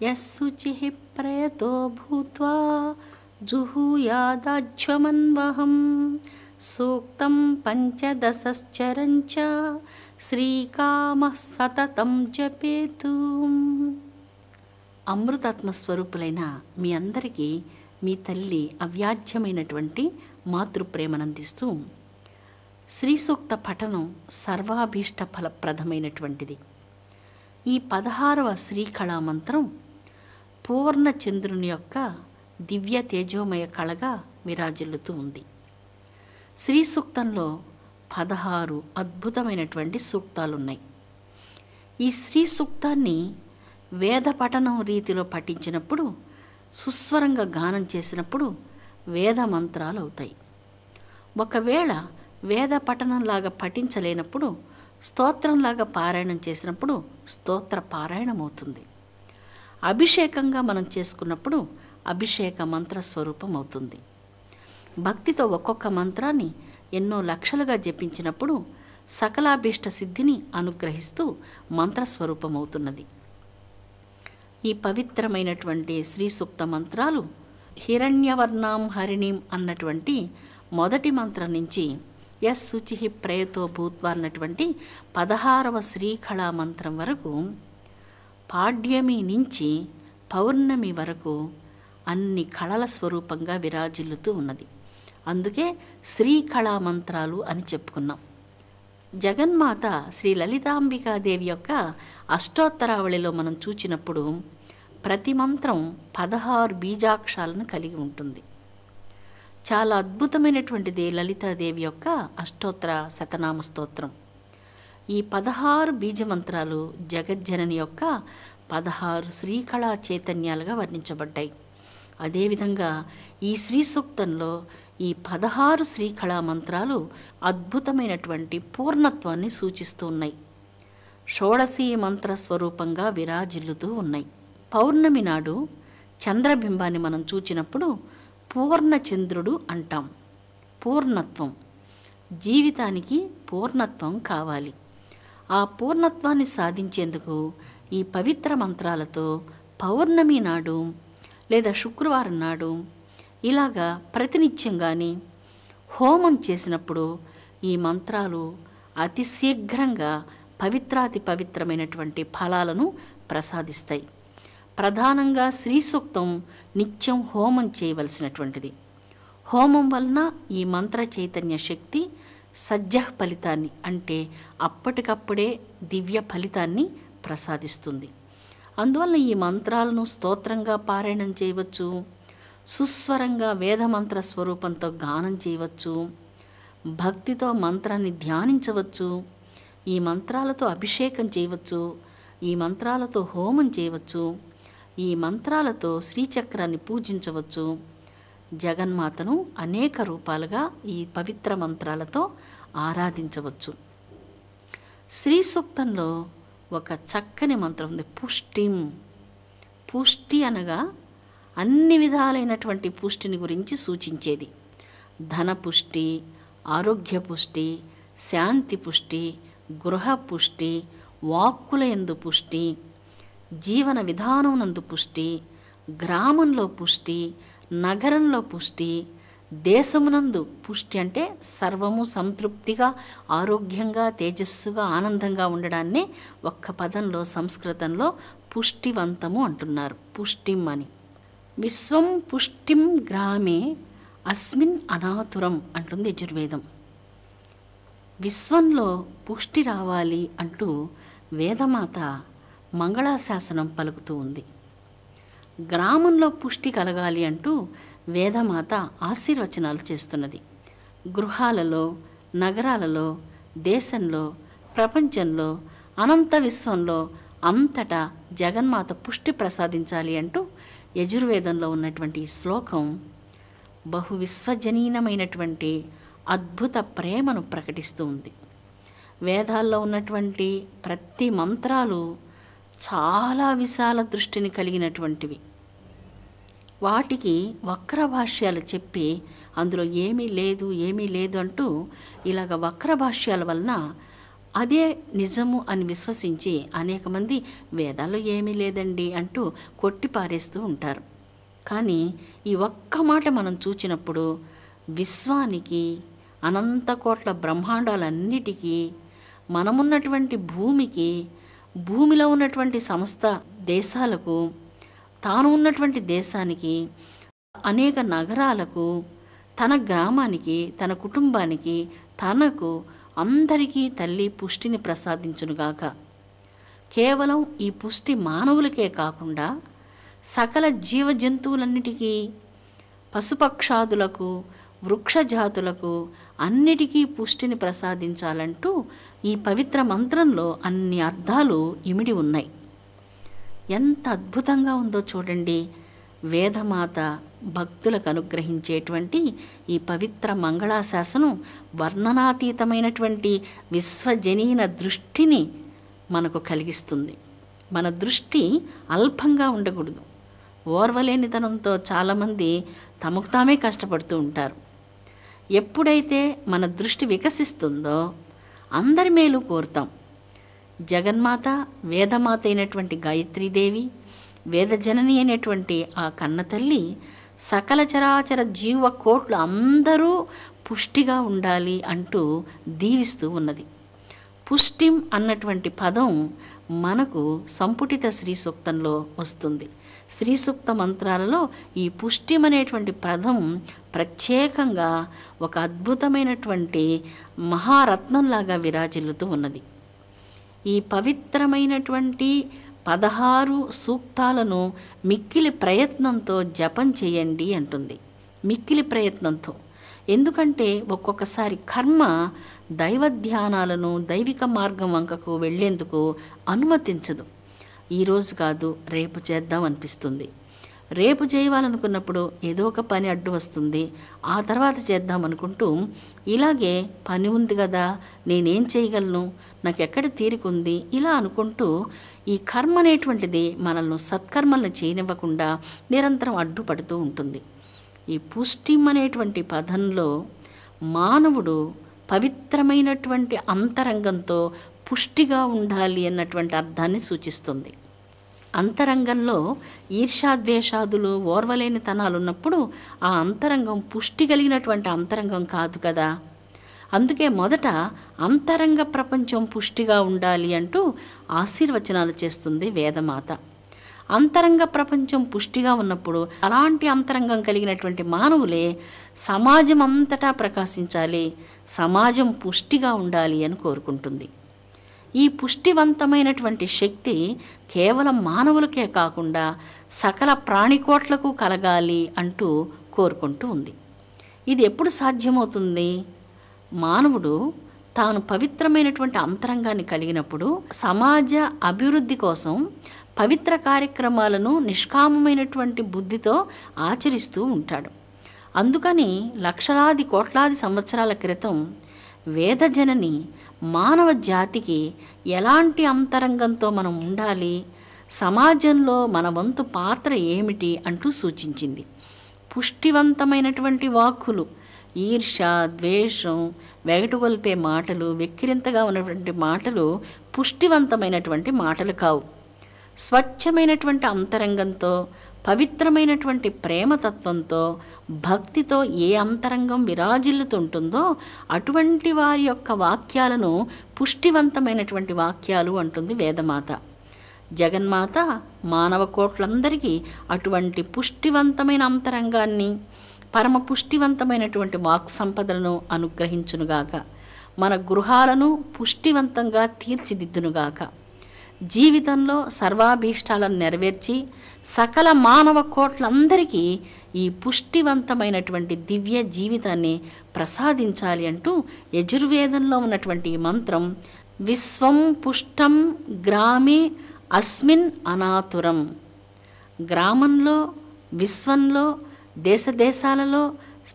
యస్సుచిః ప్రయతో భూత్వా జుహూయాదాజ్వమన్వహం సూక్తం పంచదశశ్చరంచ శ్రీకామః సతతం జపేతు. అమృతాత్మ స్వరూపులైన మీ అందరికీ మీ తల్లి అవ్యాజ్యమైనటువంటి మాతృప్రేమనందిస్తూ శ్రీ సూక్త పఠనం సర్వాభీష్ట ఫలప్రదమైనటువంటిది. ఈ 16వ శ్రీకళా మంత్రం పూర్ణచంద్రుని యొక్క దివ్య తేజోమయ కళగా విరాజిల్లుతూ ఉంది. శ్రీ సూక్తంలో 16 అద్భుతమైనటువంటి సూక్తాలున్నాయి. ఈ శ్రీ సూక్తాన్ని వేద పఠనం రీతిలో పఠించినప్పుడు, సుస్వరంగా గానం చేసినప్పుడు వేద మంత్రాలు అవుతాయి. ఒకవేళ వేద పఠనంలాగా పఠించలేనప్పుడు స్తోత్రంలాగా పారాయణం చేసినప్పుడు స్తోత్ర పారాయణం అవుతుంది. అభిషేకంగా మనం చేసుకున్నప్పుడు అభిషేక మంత్ర స్వరూపం అవుతుంది. భక్తితో ఒక్కొక్క మంత్రాన్ని ఎన్నో లక్షలుగా జపించినప్పుడు సకలాభీష్ట సిద్ధిని అనుగ్రహిస్తూ మంత్రస్వరూపం అవుతున్నది. ఈ పవిత్రమైనటువంటి శ్రీ సూక్త మంత్రాలు హిరణ్యవర్ణాం హరిణీం అన్నటువంటి మొదటి మంత్రం నుంచి యస్సుచిః ప్రయతో భూత్వా అన్నటువంటి 16వ శ్రీకళా మంత్రం వరకు, పాడ్యమి నుంచి పౌర్ణమి వరకు అన్ని కళల స్వరూపంగా విరాజిల్లుతూ ఉన్నది. అందుకే శ్రీకళా మంత్రాలు అని చెప్పుకున్నాం. జగన్మాత శ్రీ లలితాంబికాదేవి యొక్క అష్టోత్తరావళిలో మనం చూచినప్పుడు ప్రతి మంత్రం 16 బీజాక్షరాలను కలిగి ఉంటుంది. చాలా అద్భుతమైనటువంటిది లలితాదేవి యొక్క అష్టోత్తర శతనామ స్తోత్రం. ఈ 16 బీజమంత్రాలు జగజ్జనని యొక్క 16 శ్రీకళా చైతన్యాలుగా వర్ణించబడ్డాయి. అదేవిధంగా ఈ శ్రీ సూక్తంలో ఈ 16 శ్రీకళా మంత్రాలు అద్భుతమైనటువంటి పూర్ణత్వాన్ని సూచిస్తూ ఉన్నాయి. షోడశీ మంత్ర స్వరూపంగా విరాజిల్లుతూ ఉన్నాయి. పౌర్ణమి నాడు చంద్రబింబాన్ని మనం చూచినప్పుడు పూర్ణచంద్రుడు అంటాం. పూర్ణత్వం, జీవితానికి పూర్ణత్వం కావాలి. ఆ పూర్ణత్వాన్ని సాధించేందుకు ఈ పవిత్ర మంత్రాలతో పౌర్ణమి నాడు లేదా శుక్రవారం నాడు ఇలాగా ప్రతినిత్యం కానీ హోమం చేసినప్పుడు ఈ మంత్రాలు అతి శీఘ్రంగా పవిత్రాతి పవిత్రమైనటువంటి ఫలాలను ప్రసాదిస్తాయి. ప్రధానంగా శ్రీ సూక్తం నిత్యం హోమం చేయవలసినటువంటిది. హోమం వలన ఈ మంత్ర చైతన్య శక్తి సజ్జ ఫలితాన్ని, అంటే అప్పటికప్పుడే దివ్య ఫలితాన్ని ప్రసాదిస్తుంది. అందువల్ల ఈ మంత్రాలను స్తోత్రంగా పారాయణం చేయవచ్చు, సుస్వరంగా వేదమంత్ర స్వరూపంతో గానం చేయవచ్చు, భక్తితో మంత్రాన్ని ధ్యానించవచ్చు, ఈ మంత్రాలతో అభిషేకం చేయవచ్చు, ఈ మంత్రాలతో హోమం చేయవచ్చు, ఈ మంత్రాలతో శ్రీచక్రాన్ని పూజించవచ్చు. జగన్మాతను అనేక రూపాలుగా ఈ పవిత్ర మంత్రాలతో ఆరాధించవచ్చు. శ్రీ సూక్తంలో ఒక చక్కని మంత్రం ఉంది, పుష్టిం. పుష్టి అనగా అన్ని విధాలైనటువంటి పుష్టిని గురించి సూచించేది. ధన పుష్టి, ఆరోగ్య పుష్టి, శాంతి పుష్టి, గృహ పుష్టి, వాక్కుల యందు పుష్టి, జీవన విధానం నందు పుష్టి, గ్రామంలో పుష్టి, నగరంలో పుష్టి, దేశమునందు పుష్టి. అంటే సర్వము సంతృప్తిగా, ఆరోగ్యంగా, తేజస్సుగా, ఆనందంగా ఉండడాన్నే ఒక్క పదంలో సంస్కృతంలో పుష్టివంతము అంటున్నారు, పుష్టిం అని. విశ్వం పుష్టిం గ్రామే అస్మిన్ అనాతురం అంటుంది యజుర్వేదం. విశ్వంలో పుష్టి రావాలి అంటూ వేదమాత మంగళాశాసనం పలుకుతూ ఉంది. గ్రామంలో పుష్టి కలగాలి అంటూ వేదమాత ఆశీర్వచనాలు చేస్తున్నది. గృహాలలో, నగరాలలో, దేశంలో, ప్రపంచంలో, అనంత విశ్వంలో అంతటా జగన్మాత పుష్టి ప్రసాదించాలి అంటూ యజుర్వేదంలో ఉన్నటువంటి ఈ శ్లోకం బహు విశ్వజనీనమైనటువంటి అద్భుత ప్రేమను ప్రకటిస్తూ ఉంది. వేదాల్లో ఉన్నటువంటి ప్రతి మంత్రాలు చాలా విశాల దృష్టిని కలిగినటువంటివి. వాటికి వక్ర భాష్యాలు చెప్పి అందులో ఏమీ లేదు అంటూ ఇలాగ వక్ర భాష్యాల వలన అదే నిజము అని విశ్వసించి అనేక మంది వేదాల్లో ఏమీ లేదండి అంటూ కొట్టిపారేస్తూ ఉంటారు. కానీ ఈ ఒక్క మాట మనం చూచినప్పుడు విశ్వానికి, అనంత కోట్ల బ్రహ్మాండాలన్నిటికీ, మనమున్నటువంటి భూమికి, భూమిలో ఉన్నటువంటి సమస్త దేశాలకు, తాను ఉన్నటువంటి దేశానికి, అనేక నగరాలకు, తన గ్రామానికి, తన కుటుంబానికి, తనకు, అందరికీ తల్లి పుష్టిని ప్రసాదించునుగాక. కేవలం ఈ పుష్టి మానవులకే కాకుండా సకల జీవజంతువులన్నిటికీ, పశుపక్షాదులకు, వృక్షజాతులకు అన్నిటికీ పుష్టిని ప్రసాదించాలంటూ ఈ పవిత్ర మంత్రంలో అన్ని అర్థాలు ఇమిడి ఉన్నాయి. ఎంత అద్భుతంగా ఉందో చూడండి. వేదమాత భక్తులకు అనుగ్రహించేటువంటి ఈ పవిత్ర మంగళాశాసనం వర్ణనాతీతమైనటువంటి విశ్వజనీన దృష్టిని మనకు కలిగిస్తుంది. మన దృష్టి అల్పంగా ఉండకూడదు. ఓర్వలేనితనంతో చాలామంది తమకు తామే కష్టపడుతూ ఉంటారు. ఎప్పుడైతే మన దృష్టి వికసిస్తుందో అందరి మేలు కోరుతాం. జగన్మాత, వేదమాత అయినటువంటి గాయత్రీదేవి, వేదజనని అయినటువంటి ఆ కన్నతల్లి సకల చరాచర జీవకోట్లు అందరూ పుష్టిగా ఉండాలి అంటూ దీవిస్తూ ఉన్నది. పుష్టిం అన్నటువంటి పదం మనకు సంపుటిత శ్రీ సూక్తంలో వస్తుంది. శ్రీ సూక్త మంత్రాలలో ఈ పుష్టిం అనేటువంటి పదం ప్రత్యేకంగా ఒక అద్భుతమైనటువంటి మహారత్నంలాగా విరాజిల్లుతూ ఉన్నది. ఈ పవిత్రమైనటువంటి 16 సూక్తాలను మిక్కిలి ప్రయత్నంతో జపం చేయండి అంటుంది. మిక్కిలి ప్రయత్నంతో. ఎందుకంటే ఒక్కొక్కసారి కర్మ దైవ ధ్యానాలను, దైవిక మార్గం వంకకు వెళ్లేందుకు అనుమతించదు. ఈరోజు కాదు, రేపు చేద్దాం అనిపిస్తుంది. రేపు చేయాలనుకున్నప్పుడు ఏదో ఒక పని అడ్డు వస్తుంది. ఆ తర్వాత చేద్దాం అనుకుంటూ ఇలాగే పని ఉంది కదా, నేనేం చేయగలను, నాకు ఎక్కడ తీరికుంది, ఇలా అనుకుంటూ ఈ కర్మ అనేటువంటిది మనల్ని సత్కర్మలను చేయనివ్వకుండా నిరంతరం అడ్డుపడుతూ ఉంటుంది. ఈ పుష్టిం అనేటువంటి పదంలో మానవుడు పవిత్రమైనటువంటి అంతరంగంతో పుష్టిగా ఉండాలి అన్నటువంటి అర్థాన్ని సూచిస్తుంది. అంతరంగంలో ఈర్ష్యాద్వేషాదులు, ఓర్వలేనితనాలు ఉన్నప్పుడు ఆ అంతరంగం పుష్టి కలిగినటువంటి అంతరంగం కాదు కదా. అందుకే మొదట అంతరంగ ప్రపంచం పుష్టిగా ఉండాలి అంటూ ఆశీర్వచనాలు చేస్తుంది వేదమాత. అంతరంగ ప్రపంచం పుష్టిగా ఉన్నప్పుడు అలాంటి అంతరంగం కలిగినటువంటి మానవులే సమాజం అంతటా ప్రకాశించాలి, సమాజం పుష్టిగా ఉండాలి అని కోరుకుంటుంది. ఈ పుష్టివంతమైనటువంటి శక్తి కేవలం మానవులకే కాకుండా సకల ప్రాణికోట్లకు కలగాలి అంటూ కోరుకుంటూ ఉంది. ఇది ఎప్పుడు సాధ్యమవుతుంది? మానవుడు తాను పవిత్రమైనటువంటి అంతరంగాన్ని కలిగినప్పుడు సమాజ అభివృద్ధి కోసం పవిత్ర కార్యక్రమాలను నిష్కామమైనటువంటి బుద్ధితో ఆచరిస్తూ ఉంటాడు. అందుకని లక్షలాది కోట్లాది సంవత్సరాల క్రితం వేదజనని మానవ జాతికి ఎలాంటి అంతరంగంతో మనం ఉండాలి, సమాజంలో మన వంతు పాత్ర ఏమిటి అంటూ సూచించింది. పుష్టివంతమైనటువంటి వాక్కులు, ఈర్ష్య, ద్వేషం, వెగటుగొల్పే మాటలు, వెక్కిరింతగా ఉన్నటువంటి మాటలు పుష్టివంతమైనటువంటి మాటలు కావు. స్వచ్ఛమైనటువంటి అంతరంగంతో, పవిత్రమైనటువంటి ప్రేమతత్వంతో, భక్తితో ఏ అంతరంగం విరాజిల్లుతుంటుందో అటువంటి వారి యొక్క వాక్యాలను పుష్టివంతమైనటువంటి వాక్యాలు అంటుంది వేదమాత. జగన్మాత మానవ కోట్లందరికీ అటువంటి పుష్టివంతమైన అంతరంగాన్ని, పరమ పుష్టివంతమైనటువంటి వాక్ సంపదలను అనుగ్రహించునుగాక. మన గృహాలను పుష్టివంతంగా తీర్చిదిద్దునుగాక. జీవితంలో సర్వాభీష్టాలను నెరవేర్చి సకల మానవ కోట్లందరికీ ఈ పుష్టివంతమైనటువంటి దివ్య జీవితాన్ని ప్రసాదించాలి అంటూ యజుర్వేదంలో ఉన్నటువంటి ఈ మంత్రం విశ్వం పుష్టం గ్రామే అస్మిన్ అనాతురం. గ్రామంలో, విశ్వంలో, దేశాలలో,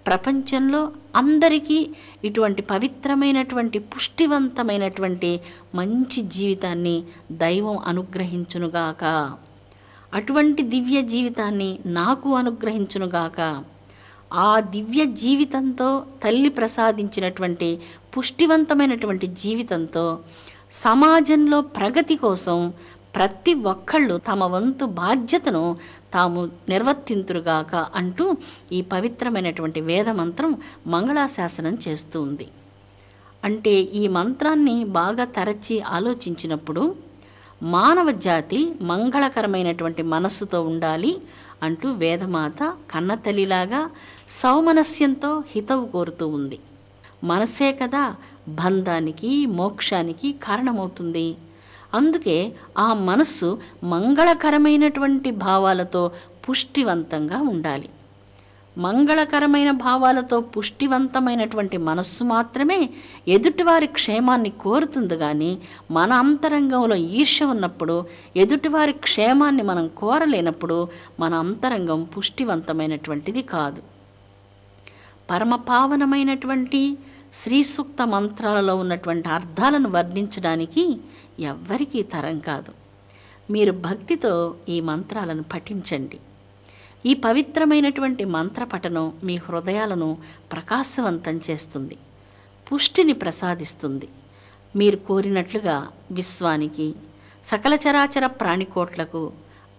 ప్రపంచంలో అందరికీ ఇటువంటి పవిత్రమైనటువంటి పుష్టివంతమైనటువంటి మంచి జీవితాన్ని దైవం అనుగ్రహించునుగాక. అటువంటి దివ్య జీవితాన్ని నాకు అనుగ్రహించునుగాక. ఆ దివ్య జీవితంతో, తల్లి ప్రసాదించినటువంటి పుష్టివంతమైనటువంటి జీవితంతో సమాజంలో ప్రగతి కోసం ప్రతి ఒక్కళ్ళు తమ వంతు బాధ్యతను తాము నిర్వర్తింతురుగాక అంటూ ఈ పవిత్రమైనటువంటి వేదమంత్రం మంగళాశాసనం చేస్తూ ఉంది. అంటే ఈ మంత్రాన్ని బాగా తరచి ఆలోచించినప్పుడు మానవ జాతి మంగళకరమైనటువంటి మనస్సుతో ఉండాలి అంటూ వేదమాత కన్నతల్లిలాగా సౌమనస్యంతో హితవు కోరుతూ ఉంది. మనసే కదా బంధానికి మోక్షానికి కారణమవుతుంది. అందుకే ఆ మనస్సు మంగళకరమైనటువంటి భావాలతో పుష్టివంతంగా ఉండాలి. మంగళకరమైన భావాలతో పుష్టివంతమైనటువంటి మనస్సు మాత్రమే ఎదుటివారి క్షేమాన్ని కోరుతుంది. కానీ మన అంతరంగంలో ఈర్ష్య ఉన్నప్పుడు, ఎదుటివారి క్షేమాన్ని మనం కోరలేనప్పుడు మన అంతరంగం పుష్టివంతమైనటువంటిది కాదు. పరమపావనమైనటువంటి శ్రీ సూక్త మంత్రాలలో ఉన్నటువంటి అర్థాలను వర్ణించడానికి ఎవ్వరికీ తరం కాదు. మీరు భక్తితో ఈ మంత్రాలను పఠించండి. ఈ పవిత్రమైనటువంటి మంత్రపఠనం మీ హృదయాలను ప్రకాశవంతం చేస్తుంది, పుష్టిని ప్రసాదిస్తుంది. మీరు కోరినట్లుగా విశ్వానికి, సకల చరాచర ప్రాణికోట్లకు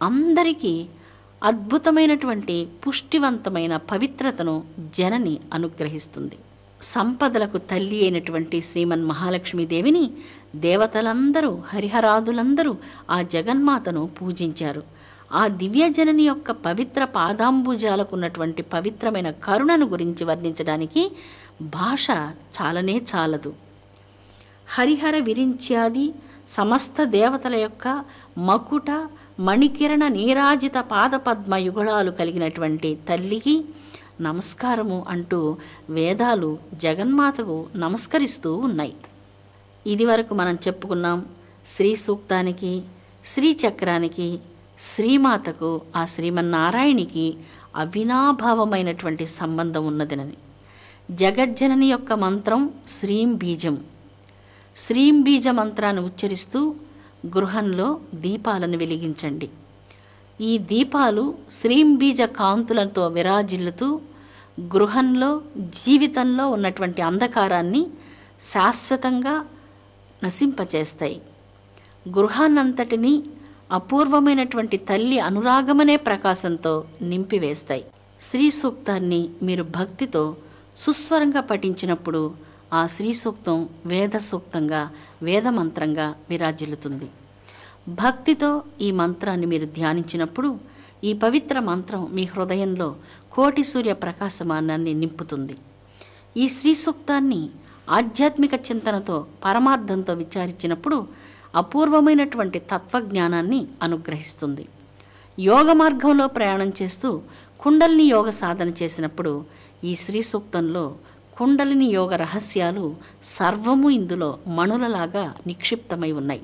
అందరికీ అద్భుతమైనటువంటి పుష్టివంతమైన పవిత్రతను జనని అనుగ్రహిస్తుంది. సంపదలకు తల్లి అయినటువంటి శ్రీమన్ మహాలక్ష్మీదేవిని దేవతలందరూ, హరిహరాదులందరూ ఆ జగన్మాతను పూజించారు. ఆ దివ్యజనని యొక్క పవిత్ర పాదాంబుజాలకు ఉన్నటువంటి పవిత్రమైన కరుణను గురించి వర్ణించడానికి భాష చాలనే చాలదు. హరిహర విరించాది సమస్త దేవతల యొక్క మకుట మణికిరణ నీరాజిత పాదపద్మ యుగళాలు కలిగినటువంటి తల్లికి నమస్కారము అంటూ వేదాలు జగన్మాతకు నమస్కరిస్తూ ఉన్నాయి. ఇదివరకు మనం చెప్పుకున్నాం శ్రీ సూక్తానికి, శ్రీచక్రానికి, శ్రీమాతకు, ఆ శ్రీమన్నారాయణికి అవినాభావమైనటువంటి సంబంధం ఉన్నదినని. జగజ్జనని యొక్క మంత్రం శ్రీం బీజం. శ్రీం బీజ మంత్రాన్ని ఉచ్చరిస్తూ గృహంలో దీపాలను వెలిగించండి. ఈ దీపాలు శ్రీం బీజ కాంతులతో విరాజిల్లుతూ గృహంలో, జీవితంలో ఉన్నటువంటి అంధకారాన్ని శాశ్వతంగా నశింపచేస్తాయి. గృహాన్నంతటినీ అపూర్వమైనటువంటి తల్లి అనురాగమనే ప్రకాశంతో నింపివేస్తాయి. శ్రీ సూక్తాన్ని మీరు భక్తితో సుస్వరంగా పఠించినప్పుడు ఆ శ్రీ సూక్తం వేద సూక్తంగా, వేదమంత్రంగా విరాజిల్లుతుంది. భక్తితో ఈ మంత్రాన్ని మీరు ధ్యానించినప్పుడు ఈ పవిత్ర మంత్రం మీ హృదయంలో కోటి సూర్య ప్రకాశమానాన్ని నింపుతుంది. ఈ శ్రీ సూక్తాన్ని ఆధ్యాత్మిక చింతనతో, పరమార్థంతో విచారించినప్పుడు అపూర్వమైనటువంటి తత్వజ్ఞానాన్ని అనుగ్రహిస్తుంది. యోగ మార్గంలో ప్రయాణం చేస్తూ కుండలిని యోగ సాధన చేసినప్పుడు ఈ శ్రీ సూక్తంలో కుండలిని యోగ రహస్యాలు సర్వము ఇందులో మణులలాగా నిక్షిప్తమై ఉన్నాయి.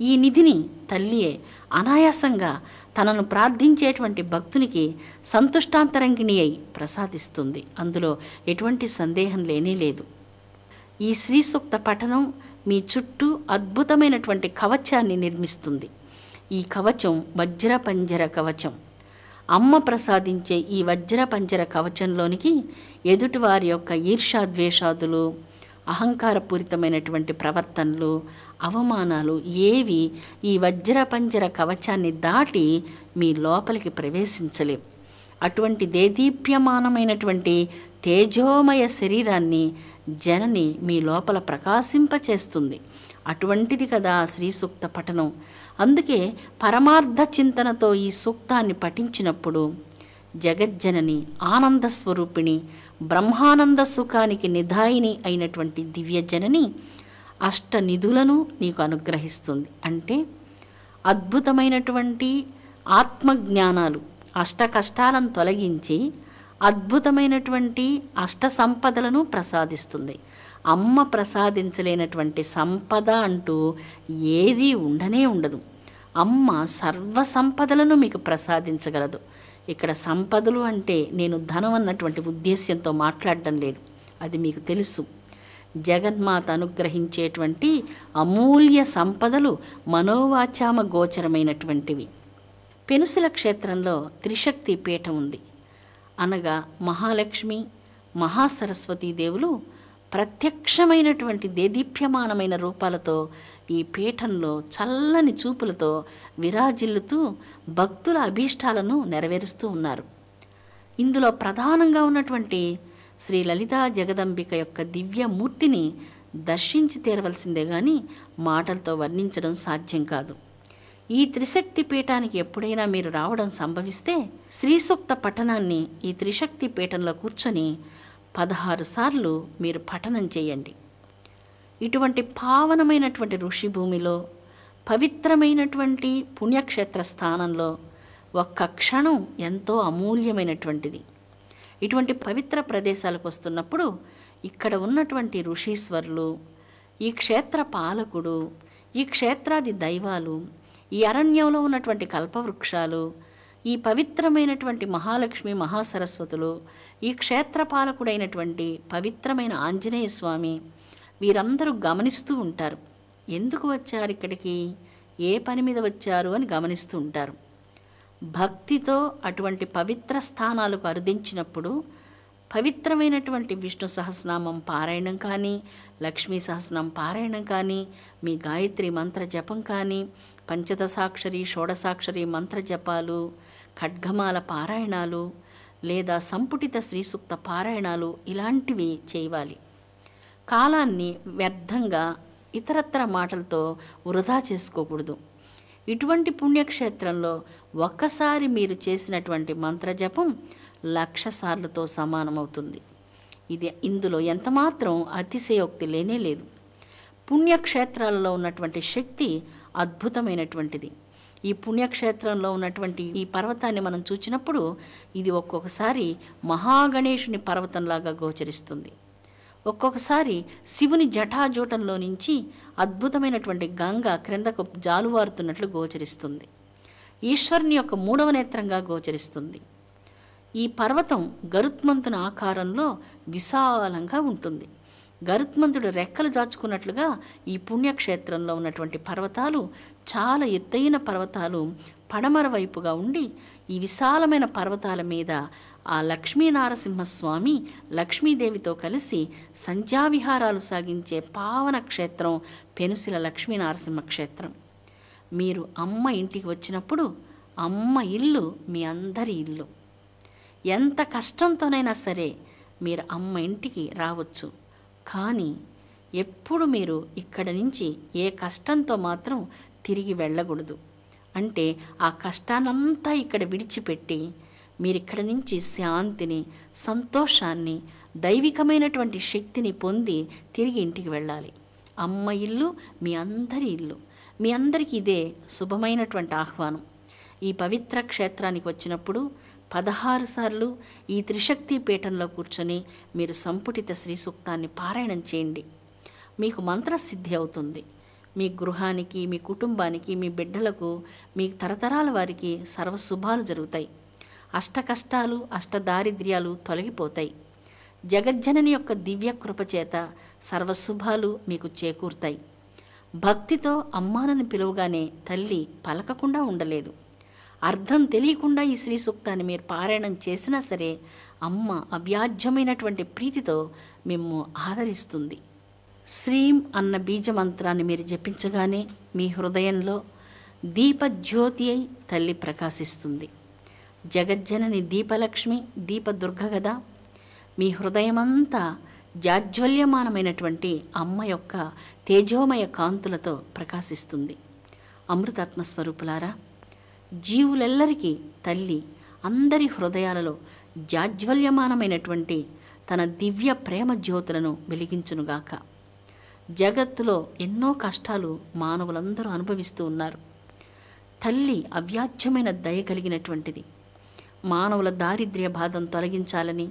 ఈ నిధిని తల్లియే అనాయాసంగా తనను ప్రార్థించేటువంటి భక్తునికి సంతుష్టాంతరంగిణి అయి ప్రసాదిస్తుంది. అందులో ఎటువంటి సందేహం లేనే లేదు. ఈ శ్రీ సూక్త పఠనం మీ చుట్టూ అద్భుతమైనటువంటి కవచాన్ని నిర్మిస్తుంది. ఈ కవచం వజ్రపంజర కవచం. అమ్మ ప్రసాదించే ఈ వజ్రపంజర కవచంలోనికి ఎదుటివారి యొక్క ఈర్ష్యాద్వేషాదులు, అహంకారపూరితమైనటువంటి ప్రవర్తనలు, అవమానాలు ఏవి ఈ వజ్రపంజర కవచాన్ని దాటి మీ లోపలికి ప్రవేశించలేవు. అటువంటి దేదీప్యమానమైనటువంటి తేజోమయ శరీరాన్ని జనని మీ లోపల ప్రకాశింపచేస్తుంది. అటువంటిది కదా శ్రీ సూక్త పఠనం. అందుకే పరమార్థ చింతనతో ఈ సూక్తాన్ని పఠించినప్పుడు జగజ్జనని, ఆనంద స్వరూపిణి, బ్రహ్మానంద సుఖానికి నిధాయిని అయినటువంటి దివ్యజనని అష్ట నిధులను నీకు అనుగ్రహిస్తుంది. అంటే అద్భుతమైనటువంటి ఆత్మజ్ఞానాలు, అష్ట కష్టాలను తొలగించి అద్భుతమైనటువంటి అష్ట సంపదలను ప్రసాదిస్తుంది. అమ్మ ప్రసాదించలేనటువంటి సంపద అంటూ ఏదీ ఉండనే ఉండదు. అమ్మ సర్వ సంపదలను మీకు ప్రసాదించగలదు. ఇక్కడ సంపదలు అంటే నేను ధనం అన్నటువంటి ఉద్దేశ్యంతో మాట్లాడడం లేదు, అది మీకు తెలుసు. జగన్మాత అనుగ్రహించేటువంటి అమూల్య సంపదలు మనోవాచామ గోచరమైనటువంటివి. పెనుసుల క్షేత్రంలో త్రిశక్తి పీఠం ఉంది. అనగా మహాలక్ష్మి, మహాసరస్వతీ దేవులు ప్రత్యక్షమైనటువంటి దేదీప్యమానమైన రూపాలతో ఈ పీఠంలో చల్లని చూపులతో విరాజిల్లుతూ భక్తుల అభీష్టాలను నెరవేరుస్తూ ఉన్నారు. ఇందులో ప్రధానంగా ఉన్నటువంటి శ్రీ లలితా జగదంబిక యొక్క దివ్యమూర్తిని దర్శించి తీరవలసిందే కానీ మాటలతో వర్ణించడం సాధ్యం కాదు. ఈ త్రిశక్తి పీఠానికి ఎప్పుడైనా మీరు రావడం సంభవిస్తే శ్రీ సూక్త పఠనాన్ని ఈ త్రిశక్తి పీఠంలో కూర్చొని 16 సార్లు మీరు పఠనం చేయండి. ఇటువంటి పావనమైనటువంటి ఋషి భూమిలో, పవిత్రమైనటువంటి పుణ్యక్షేత్ర స్థానంలో ఒక్క క్షణం ఎంతో అమూల్యమైనటువంటిది. ఇటువంటి పవిత్ర ప్రదేశాలకు వస్తున్నప్పుడు ఇక్కడ ఉన్నటువంటి ఋషీశ్వరులు, ఈ క్షేత్ర పాలకుడు, ఈ క్షేత్రాది దైవాలు, ఈ అరణ్యంలో ఉన్నటువంటి కల్పవృక్షాలు, ఈ పవిత్రమైనటువంటి మహాలక్ష్మి మహాసరస్వతులు, ఈ క్షేత్రపాలకుడైనటువంటి పవిత్రమైన ఆంజనేయ స్వామి, వీరందరూ గమనిస్తూ ఉంటారు. ఎందుకు వచ్చారు ఇక్కడికి, ఏ పని మీద వచ్చారు అని గమనిస్తూ ఉంటారు. భక్తితో అటువంటి పవిత్ర స్థానాలకు అరుదించినప్పుడు పవిత్రమైనటువంటి విష్ణు సహస్రనామం పారాయణం కానీ, లక్ష్మీ సహస్రనామం పారాయణం కానీ, మీ గాయత్రి మంత్ర జపం కానీ, పంచదశాక్షరి షోడశాక్షరి మంత్ర జపాలు, ఖడ్గమాల పారాయణాలు లేదా సంపుటిత శ్రీసూక్త పారాయణాలు ఇలాంటివి చేయాలి. కాలాన్ని వ్యర్థంగా ఇతరత్ర మాటలతో వృధా చేసుకోకూడదు. ఇటువంటి పుణ్యక్షేత్రంలో ఒక్కసారి మీరు చేసినటువంటి మంత్రజపం 1,00,000 సార్లతో సమానమవుతుంది. ఇందులో ఎంతమాత్రం అతిశయోక్తి లేనే లేదు. పుణ్యక్షేత్రాలలో ఉన్నటువంటి శక్తి అద్భుతమైనటువంటిది. ఈ పుణ్యక్షేత్రంలో ఉన్నటువంటి ఈ పర్వతాన్ని మనం చూచినప్పుడు ఇది ఒక్కొక్కసారి మహాగణేశుని పర్వతంలాగా గోచరిస్తుంది. ఒక్కొక్కసారి శివుని జటాజూటంలో నుంచి అద్భుతమైనటువంటి గంగ క్రిందకు జాలువారుతున్నట్లు గోచరిస్తుంది. ఈశ్వరుని యొక్క 3వ నేత్రంగా గోచరిస్తుంది. ఈ పర్వతం గరుత్మంతుని ఆకారంలో విశాలంగా ఉంటుంది. గరుత్మంతుడు రెక్కలు జాచుకున్నట్లుగా ఈ పుణ్యక్షేత్రంలో ఉన్నటువంటి పర్వతాలు చాలా ఎత్తైన పర్వతాలు పడమర వైపుగా ఉండి, ఈ విశాలమైన పర్వతాల మీద ఆ లక్ష్మీనారసింహస్వామి లక్ష్మీదేవితో కలిసి సంధ్యావిహారాలు సాగించే పావన క్షేత్రం పెనుసిల లక్ష్మీనారసింహ క్షేత్రం. మీరు అమ్మ ఇంటికి వచ్చినప్పుడు అమ్మ ఇల్లు మీ అందరి ఇల్లు. ఎంత కష్టంతోనైనా సరే మీరు అమ్మ ఇంటికి రావచ్చు. కానీ ఎప్పుడు మీరు ఇక్కడి నుంచి ఏ కష్టంతో మాత్రం తిరిగి వెళ్ళకూడదు. అంటే ఆ కష్టాన్నంతా ఇక్కడ విడిచిపెట్టి మీరు ఇక్కడి నుంచి శాంతిని, సంతోషాన్ని, దైవికమైనటువంటి శక్తిని పొంది తిరిగి ఇంటికి వెళ్ళాలి. అమ్మ ఇల్లు మీ అందరి ఇల్లు. మీ అందరికీ ఇదే శుభమైనటువంటి ఆహ్వానం. ఈ పవిత్ర క్షేత్రానికి వచ్చినప్పుడు 16 సార్లు ఈ త్రిశక్తి పీఠంలో కూర్చొని మీరు సంపుటిత శ్రీ సూక్తాన్ని పారాయణం చేయండి. మీకు మంత్రసిద్ధి అవుతుంది. మీ గృహానికి, మీ కుటుంబానికి, మీ బిడ్డలకు, మీ తరతరాల వారికి సర్వశుభాలు జరుగుతాయి. అష్టకష్టాలు, అష్టదారిద్ర్యాలు తొలగిపోతాయి. జగజ్జనని యొక్క దివ్య కృపచేత సర్వశుభాలు మీకు చేకూరుతాయి. భక్తితో అమ్మానని పిలువగానే తల్లి పలకకుండా ఉండలేదు. అర్థం తెలియకుండా ఈ శ్రీ సూక్తాన్ని మీరు పారాయణం చేసినా సరే అమ్మ అవ్యాజ్యమైనటువంటి ప్రీతితో మిమ్ము ఆదరిస్తుంది. శ్రీం అన్న బీజమంత్రాన్ని మీరు జపించగానే మీ హృదయంలో దీపజ్యోతి అయి తల్లి ప్రకాశిస్తుంది. జగజ్జనని దీపలక్ష్మి, దీపదుర్గ కదా. మీ హృదయమంతా జాజ్వల్యమానమైనటువంటి అమ్మ యొక్క తేజోమయ కాంతులతో ప్రకాశిస్తుంది. అమృతాత్మస్వరూపులారా, జీవులెల్లరికీ తల్లి అందరి హృదయాలలో జాజ్వల్యమానమైనటువంటి తన దివ్య ప్రేమ జ్యోతులను వెలిగించునుగాక. జగత్తులో ఎన్నో కష్టాలు మానవులందరూ అనుభవిస్తూ ఉన్నారు. తల్లి అవ్యాజ్యమైన దయ కలిగినటువంటిది. మానవుల దారిద్ర్య బాధను తొలగించాలని,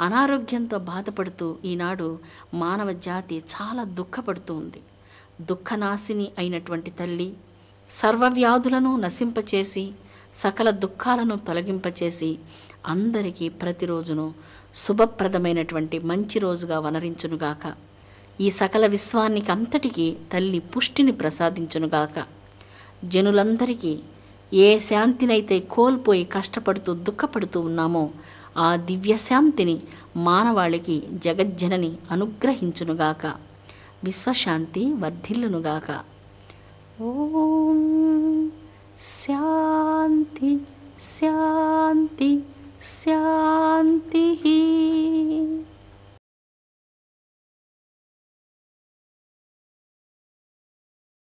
అనారోగ్యంతో బాధపడుతూ ఈనాడు మానవ జాతి చాలా దుఃఖపడుతూ ఉంది. దుఃఖనాశిని అయినటువంటి తల్లి సర్వవ్యాధులను నశింపచేసి, సకల దుఃఖాలను తొలగింపచేసి అందరికీ ప్రతిరోజును శుభప్రదమైనటువంటి మంచి రోజుగా వనరించునుగాక. ఈ సకల విశ్వానికి అంతటికీ తల్లి పుష్టిని ప్రసాదించునుగాక. జనులందరికీ ఏ శాంతినైతే కోల్పోయి కష్టపడుతూ దుఃఖపడుతూ ఉన్నామో ఆ దివ్యశాంతిని మానవాళికి జగజ్జనని అనుగ్రహించునుగాక. విశ్వశాంతి వర్ధిల్లునుగాక. ఓం శాంతి శాంతి శాంతి.